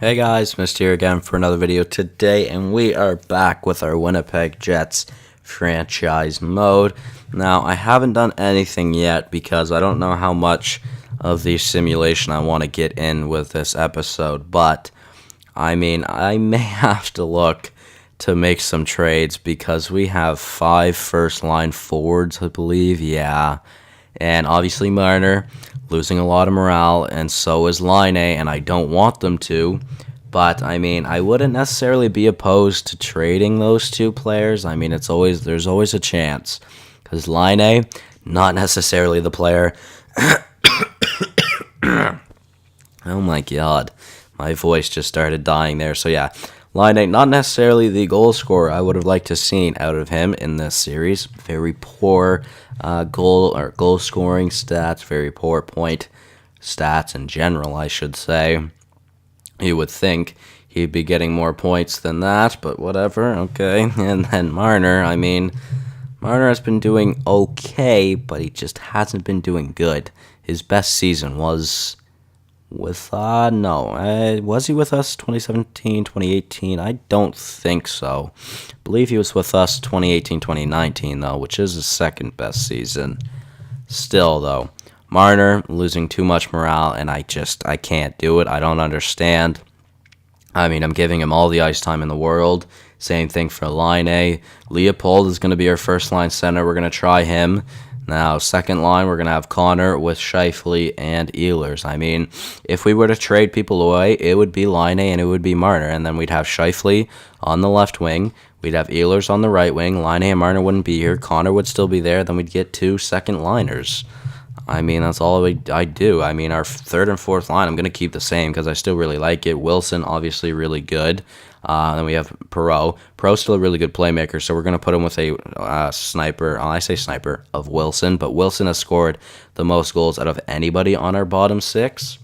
Hey guys, Mr. here again for another video today, and we are back with our Winnipeg Jets franchise mode. Now, I haven't done anything yet because I don't know how much of the simulation I want to get in with this episode, but I may have to look to make some trades because we have 5 first-line forwards, I believe, yeah, and obviously Marner losing a lot of morale, and so is Line, and I don't want them to. But I wouldn't necessarily be opposed to trading those two players. There's always a chance, because Line, not necessarily the player. Oh my god, my voice just started dying there. So yeah, Line, not necessarily the goal scorer I would have liked to seen out of him in this series. Very poor goal scoring stats, very poor point stats in general, I should say. You would think he'd be getting more points than that, but whatever, okay. And then Marner, Marner has been doing okay, but he just hasn't been doing good. His best season was with, was he with us 2017, 2018? I don't think so. I believe he was with us 2018, 2019, though, which is his second best season. Still, though, Marner losing too much morale, and I can't do it. I don't understand. I'm giving him all the ice time in the world. Same thing for Line. Leopold is going to be our first-line center. We're going to try him. Now, second line, we're going to have Connor with Scheifele and Ehlers. If we were to trade people away, it would be Line and it would be Marner. And then we'd have Scheifele on the left wing. We'd have Ehlers on the right wing. Line and Marner wouldn't be here. Connor would still be there. Then we'd get 2 second liners. That's all I do. Our third and fourth line, I'm going to keep the same because I still really like it. Wilson, obviously, really good. Then we have Perreault. Perreault's still a really good playmaker, so we're going to put him with a sniper. I say sniper of Wilson, but Wilson has scored the most goals out of anybody on our bottom 6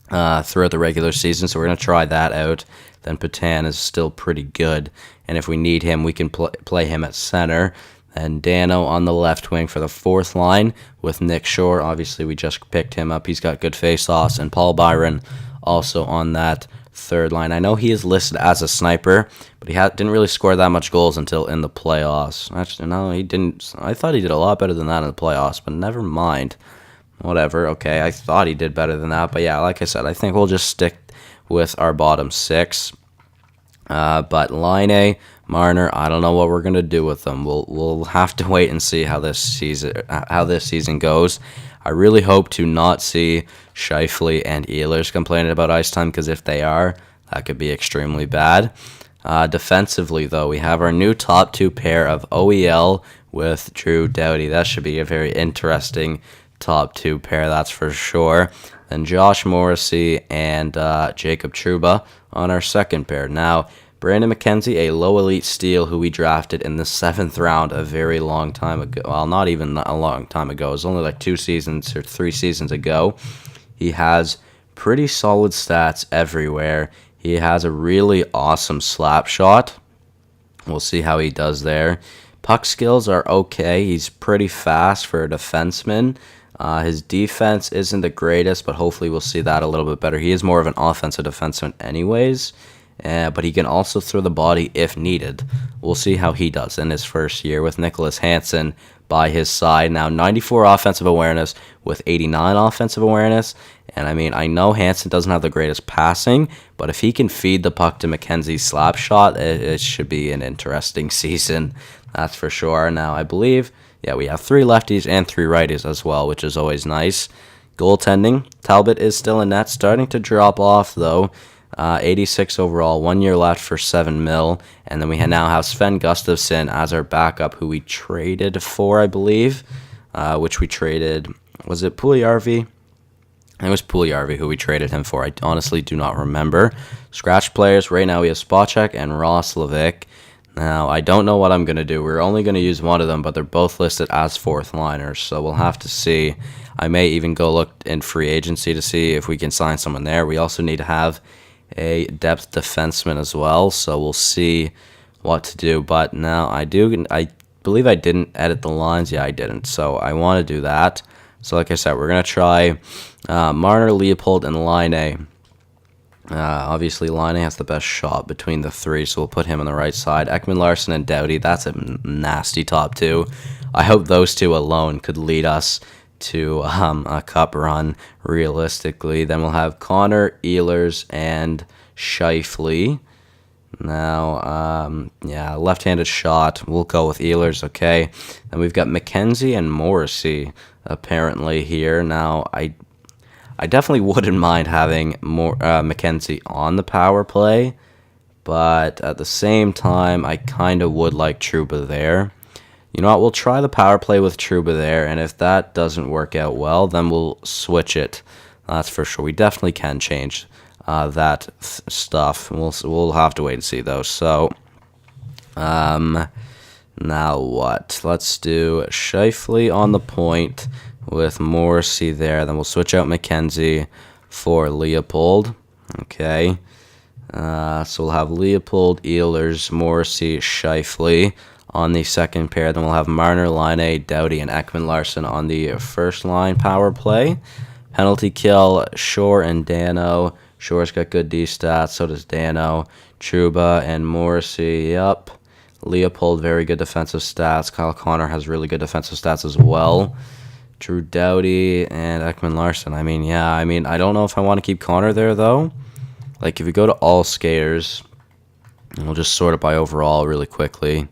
throughout the regular season, so we're going to try that out. Then Patan is still pretty good, and if we need him, we can play him at center. And Dano on the left wing for the fourth line with Nick Shore. Obviously, we just picked him up. He's got good face-offs. And Paul Byron also on that third line. I know he is listed as a sniper, but he didn't really score that much goals until in the playoffs. Actually, no, he didn't. I thought he did a lot better than that in the playoffs, but never mind. Whatever, okay, I thought he did better than that. But yeah, like I said, I think we'll just stick with our bottom 6. But Line, Marner, I don't know what we're gonna do with them. We'll have to wait and see how this season goes. I really hope to not see Scheifele and Ehlers complaining about ice time, because if they are, that could be extremely bad. Defensively, though, we have our new top 2 pair of OEL with Drew Doughty. That should be a very interesting top 2 pair, that's for sure. Then Josh Morrissey and Jacob Trouba on our second pair. Now, Brandon McKenzie, a low elite steal who we drafted in the 7th round a very long time ago. Well, not even a long time ago. It was only like 2 seasons or 3 seasons ago. He has pretty solid stats everywhere. He has a really awesome slap shot. We'll see how he does there. Puck skills are okay. He's pretty fast for a defenseman. His defense isn't the greatest, but hopefully we'll see that a little bit better. He is more of an offensive defenseman anyways, but he can also throw the body if needed. We'll see how he does in his first year with Nicholas Hansen by his side. Now, 94 offensive awareness with 89 offensive awareness. And I know Hansen doesn't have the greatest passing, but if he can feed the puck to McKenzie's slap shot, it should be an interesting season. That's for sure. Now, I believe, yeah, we have 3 lefties and 3 righties as well, which is always nice. Goaltending, Talbot is still in net, starting to drop off, though. 86 overall, 1 year left for $7 million. And then we now have Sven Gustafsson as our backup, who we traded for, I believe. Which we traded, was it Puljujärvi? It was Puljujärvi who we traded him for. I honestly do not remember. Scratch players, right now we have Spacek and Roslovic. Now, I don't know what I'm going to do. We're only going to use one of them, but they're both listed as 4th liners, so we'll have to see. I may even go look in free agency to see if we can sign someone there. We also need to have a depth defenseman as well, so we'll see what to do. But now I believe I didn't edit the lines. Yeah, I didn't, so I want to do that. So like I said, we're going to try Marner, Leopold, and Line Obviously, Line has the best shot between the three, so we'll put him on the right side. Ekman Larson and Doughty, that's a nasty top two. I hope those two alone could lead us to a cup run, realistically. Then we'll have Connor, Ehlers, and Scheifele. Now, yeah, left-handed shot. We'll go with Ehlers, okay. Then we've got McKenzie and Morrissey, apparently, here. Now, I definitely wouldn't mind having more McKenzie on the power play, but at the same time, I kind of would like Trouba there. You know what? We'll try the power play with Trouba there, and if that doesn't work out well, then we'll switch it. That's for sure. We definitely can change that stuff. We'll have to wait and see though. So, now what? Let's do Scheifele on the point with Morrissey there. Then we'll switch out McKenzie for Leopold. Okay. So we'll have Leopold, Ehlers, Morrissey, Scheifele on the second pair. Then we'll have Marner, Laine, Doughty, and Ekman Larson on the first line power play. Penalty kill, Shore and Dano. Shore's got good D stats, so does Dano. Trouba and Morrissey, yep. Leopold, very good defensive stats. Kyle Connor has really good defensive stats as well. Drew Doughty and Ekman Larson. I mean, yeah, I don't know if I want to keep Connor there, though. Like, if you go to all skaters, and we'll just sort it by overall really quickly.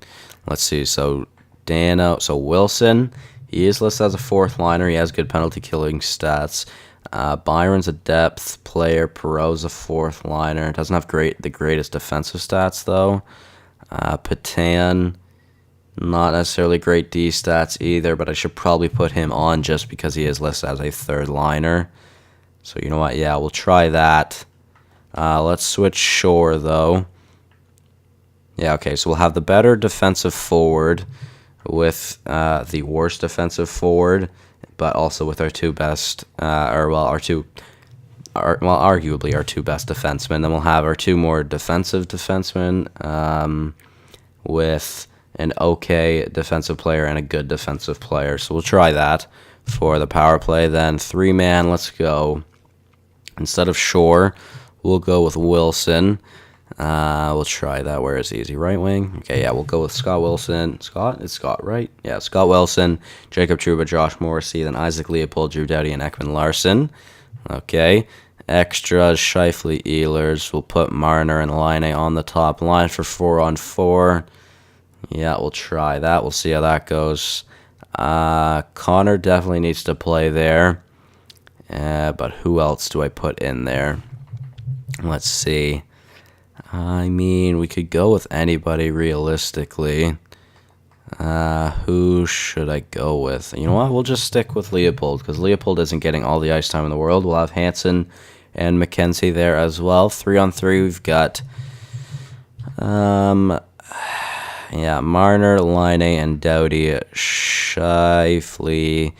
Let's see, so Wilson, he is listed as a fourth liner. He has good penalty killing stats. Byron's a depth player. Perreault's a fourth liner. Doesn't have the greatest defensive stats, though. Patan, not necessarily great D stats either, but I should probably put him on just because he is listed as a third liner. So you know what? Yeah, we'll try that. Let's switch Shore, though. Yeah, okay, so we'll have the better defensive forward with the worst defensive forward, but also with our two best, arguably our two best defensemen. Then we'll have our two more defensive defensemen with an okay defensive player and a good defensive player. So we'll try that for the power play. Then three-man, let's go. Instead of Shore, we'll go with Wilson. We'll try that. Where is he? Is he right wing? Okay, yeah, we'll go with Scott Wilson. It's Scott, right? Yeah, Scott Wilson, Jacob Trouba, Josh Morrissey, then Isaac Leopold, Drew Doughty, and Ekman Larson. Okay. Extras, Scheifele, Ehlers. We'll put Marner and Laine on the top line for 4-on-4. Yeah, we'll try that. We'll see how that goes. Connor definitely needs to play there. But who else do I put in there? Let's see. I mean, we could go with anybody realistically. Who should I go with? You know what? We'll just stick with Leopold because Leopold isn't getting all the ice time in the world. We'll have Hansen and McKenzie there as well. 3-on-3, we've got Marner, Laine, and Doughty, Scheifele,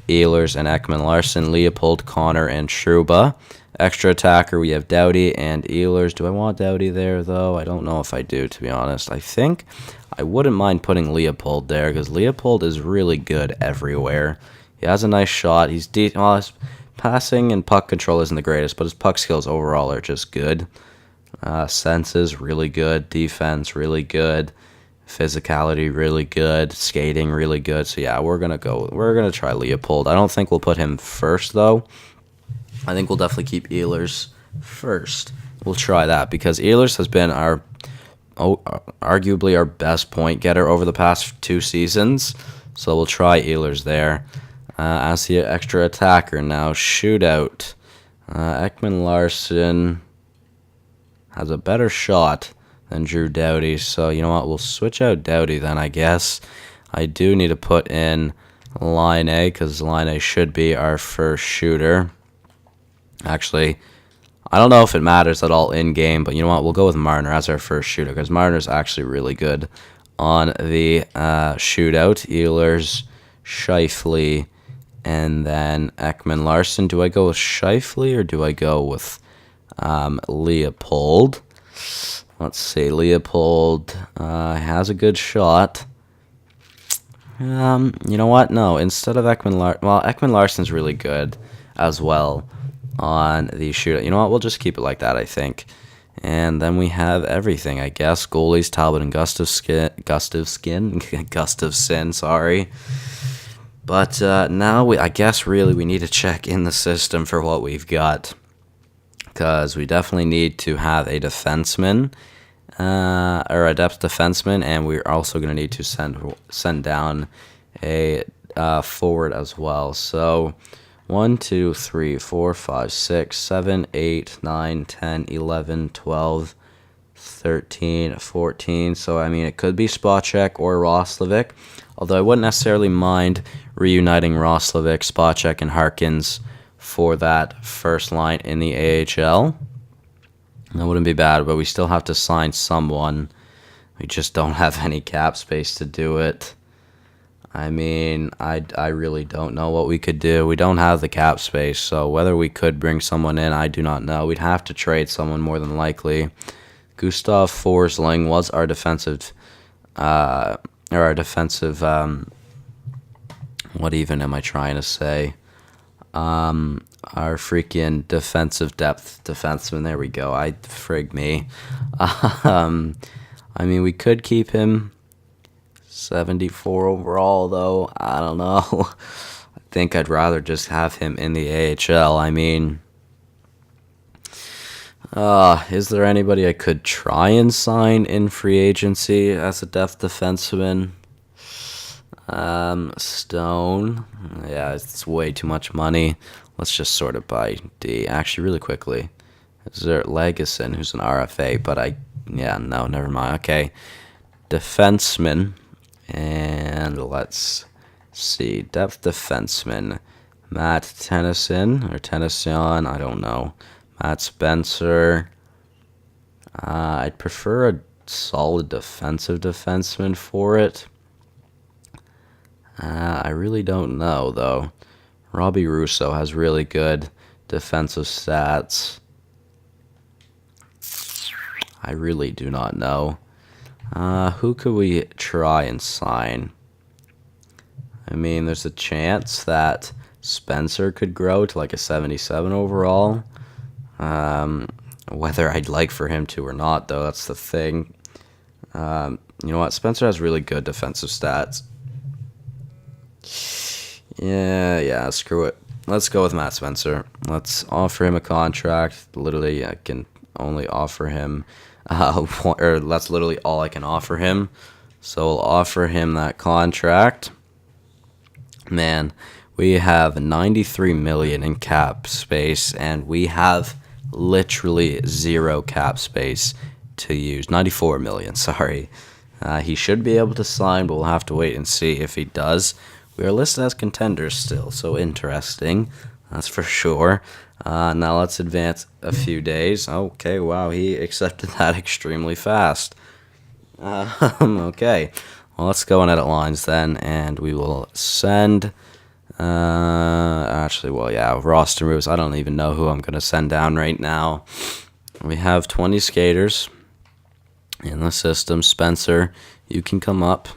Ehlers, and Ekman Larson, Leopold, Connor, and Trouba. Extra attacker, we have Doughty and Ehlers. Do I want Doughty there, though? I don't know if I do, to be honest. I think I wouldn't mind putting Leopold there because Leopold is really good everywhere. He has a nice shot. His passing and puck control isn't the greatest, but his puck skills overall are just good. Senses, really good. Defense, really good. Physicality, really good. Skating, really good. So, yeah, we're going to try Leopold. I don't think we'll put him first, though. I think we'll definitely keep Ehlers first. We'll try that because Ehlers has been arguably our best point getter over the past 2 seasons. So we'll try Ehlers there. As the extra attacker now, shootout. Ekman Larson has a better shot than Drew Doughty. So you know what? We'll switch out Doughty then, I guess. I do need to put in Laine because Laine should be our first shooter. Actually, I don't know if it matters at all in-game, but you know what? We'll go with Marner as our first shooter because Marner's actually really good on the shootout. Ehlers, Scheifele, and then Ekman Larson. Do I go with Scheifele or do I go with Leopold? Let's see. Leopold has a good shot. You know what? No, instead of Ekman Larson's really good as well on the shootout. You know what? We'll just keep it like that, I think. And then we have everything, I guess. Goalies, Talbot and Gustafson, sorry. But now, I guess, really, we need to check in the system for what we've got. Because we definitely need to have a defenseman, or a depth defenseman, and we're also going to need to send down a forward as well. So 1, 2, 3, 4, 5, 6, 7, 8, 9, 10, 11, 12, 13, 14. So, I mean, it could be Spacek or Roslovic, although I wouldn't necessarily mind reuniting Roslovic, Spacek, and Harkins for that first line in the AHL. That wouldn't be bad, but we still have to sign someone. We just don't have any cap space to do it. I mean, I really don't know what we could do. We don't have the cap space, so whether we could bring someone in, I do not know. We'd have to trade someone more than likely. Gustav Forsling was our defensive, what even am I trying to say? Our freaking defensive depth defenseman. There we go. Frig me. I mean, we could keep him 74 overall, though. I don't know. I think I'd rather just have him in the AHL. I mean, is there anybody I could try and sign in free agency as a depth defenseman? Stone. Yeah, it's way too much money. Let's just sort it by D. Actually, really quickly, is there Legason, who's an RFA? But no, never mind. Okay, defenseman, and let's see, depth defenseman, Matt Tennyson, I don't know. Matt Spencer. I'd prefer a solid defensive defenseman for it. I really don't know, though. Robbie Russo has really good defensive stats. I really do not know. Who could we try and sign? I mean, there's a chance that Spencer could grow to like a 77 overall. Whether I'd like for him to or not, though, that's the thing. You know what? Spencer has really good defensive stats. Yeah, screw it. Let's go with Matt Spencer. Let's offer him a contract. Literally, I can only offer him, or that's literally all I can offer him. So we'll offer him that contract. Man, we have 93 million in cap space, and we have literally zero cap space to use. 94 million, sorry. He should be able to sign, but we'll have to wait and see if he does. We are listed as contenders still, so interesting. That's for sure. Now let's advance a few days. Okay, wow, he accepted that extremely fast. Okay, well, let's go on edit lines then, and we will send... roster moves. I don't even know who I'm going to send down right now. We have 20 skaters in the system. Spencer, you can come up.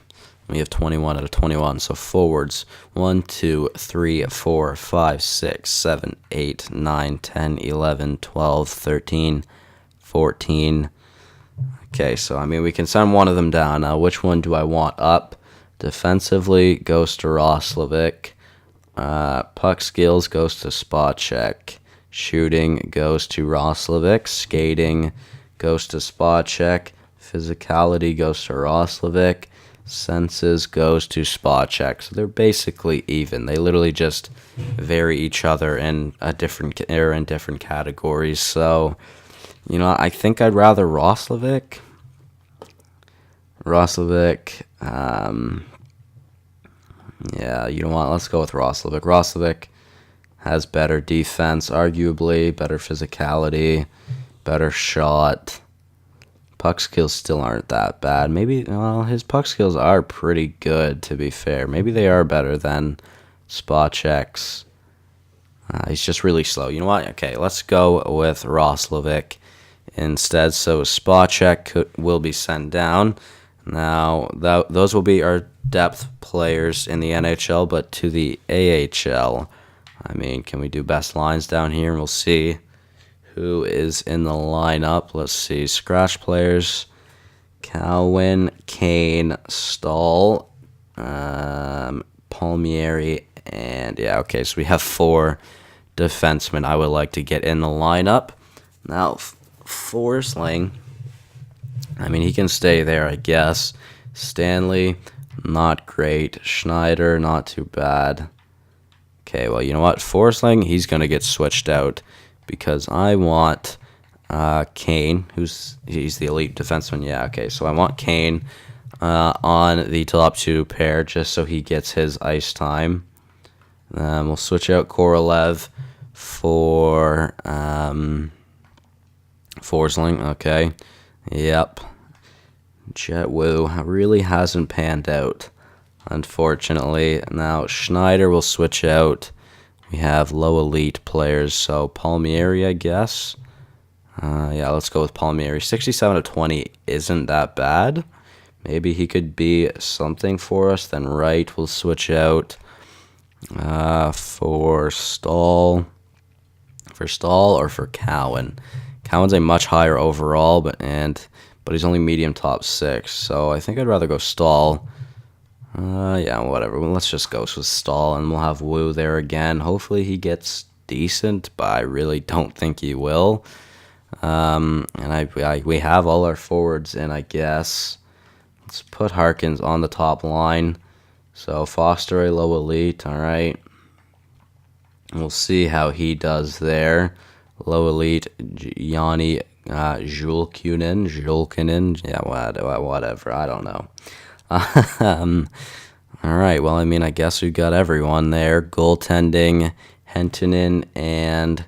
We have 21 out of 21, so forwards 1, 2, 3, 4, 5, 6, 7, 8, 9, 10, 11, 12, 13, 14. Okay, so I mean, we can send one of them down. Now, which one do I want up? Defensively goes to Roslovic. Puck skills goes to Spacek. Shooting goes to Roslovic. Skating goes to Spacek. Physicality goes to Roslovic. Senses goes to Spacek. So they're basically even. They literally just vary each other in different categories. So, you know, I think I'd rather Roslovic. Yeah, you know what? Let's go with Roslovic. Roslovic has better defense, arguably, better physicality, better shot. Puck skills still aren't that bad. Maybe, well, his puck skills are pretty good, to be fair. Maybe they are better than Spacek's. He's just really slow. You know what? Okay, let's go with Roslovic instead. So Spacek will be sent down. Now, those will be our depth players in the NHL, but to the AHL, I mean, can we do best lines down here? And we'll see who is in the lineup. Let's see. Scratch players. Cowan, Kane, Stahl, Palmieri, and yeah, okay, so we have 4 defensemen I would like to get in the lineup. Now, Forsling, I mean, he can stay there, I guess. Stanley, not great. Schneider, not too bad. Okay, well, you know what? Forsling, he's going to get switched out because I want Kane, he's the elite defenseman. Yeah, okay, so I want Kane on the top 2 pair just so he gets his ice time. We'll switch out Korolev for Forsling. Okay, yep. Jet Wu really hasn't panned out, unfortunately. Now Schneider will switch out. We have low elite players, so Palmieri, I guess. Yeah, let's go with Palmieri. 67 of 20 isn't that bad. Maybe he could be something for us. Then Wright will switch out for Stahl. For Stahl or for Cowan. Cowan's a much higher overall, but he's only medium top 6. So I think I'd rather go Stahl. Yeah, whatever. Well, let's just go with Stahl, and we'll have Wu there again. Hopefully he gets decent, but I really don't think he will. And we have all our forwards in, I guess. Let's put Harkins on the top line. So Foster, a low elite, all right. We'll see how he does there. Low elite, Yanni Julkinen. Yeah, whatever. I don't know. All right. Well, I mean, I guess we've got everyone there. Goaltending, Hentonen and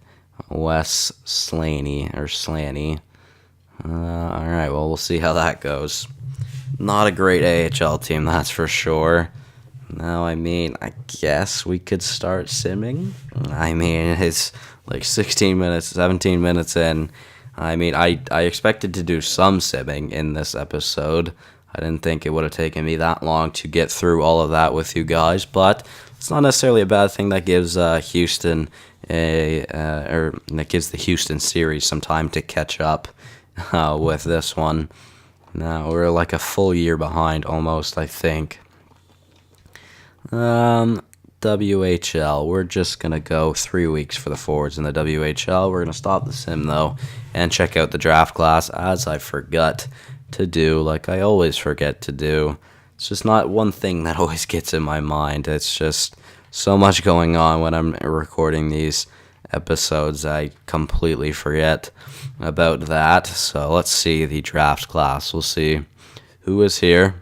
Wes Slaney. All right. Well, we'll see how that goes. Not a great AHL team, that's for sure. Now, I mean, I guess we could start simming. I mean, it's like 16 minutes, 17 minutes in. I mean, I expected to do some simming in this episode. I didn't think it would have taken me that long to get through all of that with you guys, but it's not necessarily a bad thing. That gives Houston that gives the Houston series some time to catch up with this one. Now we're like a full year behind almost, I think. WHL, we're just gonna go 3 weeks for the forwards in the WHL. We're gonna stop the sim though and check out the draft class, as I forgot to do, like I always forget to do. It's just not one thing that always gets in my mind. It's just so much going on when I'm recording these episodes, I completely forget about that. So let's see the draft class. We'll see who is here.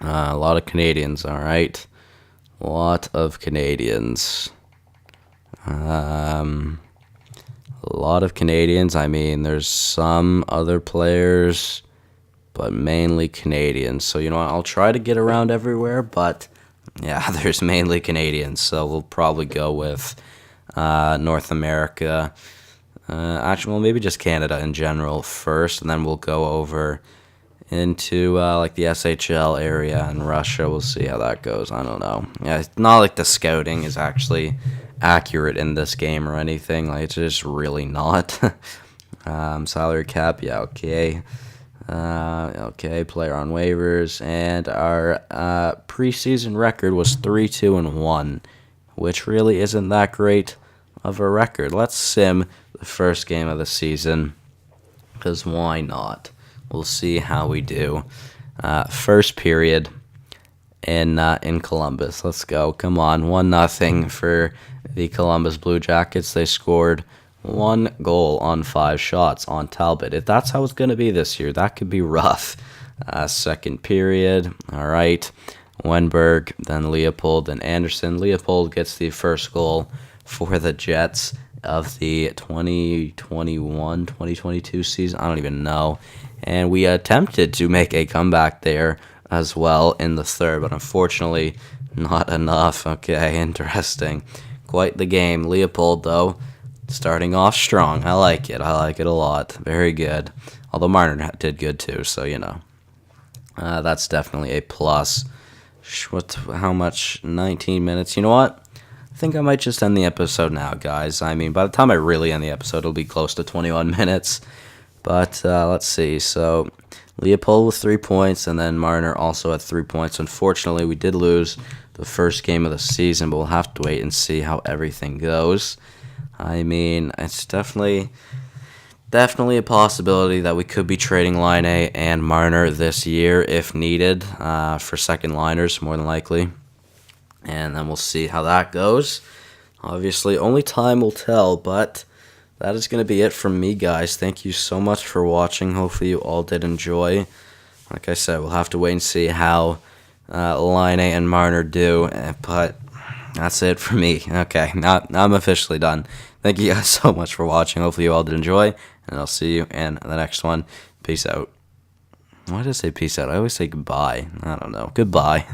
A lot of Canadians, all right. A lot of Canadians. A lot of Canadians. I mean, there's some other players, but mainly Canadians. So, you know what? I'll try to get around everywhere, but yeah, there's mainly Canadians. So we'll probably go with North America. Actually, well, maybe just Canada in general first, and then we'll go over into like the SHL area and Russia. We'll see how that goes. I don't know. Yeah, it's not like the scouting is actually accurate in this game or anything. Like, it's just really not. Salary cap, yeah, okay. Okay, player on waivers, and our preseason record was 3-2-1, which really isn't that great of a record. Let's sim the first game of the season, because why not? We'll see how we do. First period in Columbus. Let's go. Come on. 1-0 for the Columbus Blue Jackets. They scored 1 goal on 5 shots on Talbot. If that's how it's going to be this year, that could be rough. Second period. All right. Wenberg, then Leopold, then Anderson. Leopold gets the first goal for the Jets of the 2021-2022 season. I don't even know. And we attempted to make a comeback there as well in the third, but unfortunately not enough. Okay, interesting. Quite the game. Leopold, though, starting off strong. I like it. I like it a lot. Very good. Although Marner did good too, so, you know. That's definitely a plus. How much? 19 minutes. You know what? think I might just end the episode now, guys. I mean, by the time I really end the episode, it'll be close to 21 minutes. But let's see. So Leopold with 3 points, and then Marner also at 3 points. Unfortunately, we did lose the first game of the season, but we'll have to wait and see how everything goes. I mean, it's definitely a possibility that we could be trading Line A and Marner this year if needed for second liners, more than likely. And then we'll see how that goes. Obviously, only time will tell, but that is going to be it from me, guys. Thank you so much for watching. Hopefully you all did enjoy. Like I said, we'll have to wait and see how Line A and Marner do, but that's it for me. Okay, now I'm officially done. Thank you guys so much for watching. Hopefully you all did enjoy, and I'll see you in the next one. Peace out. Why did I say peace out? I always say goodbye. I don't know. Goodbye.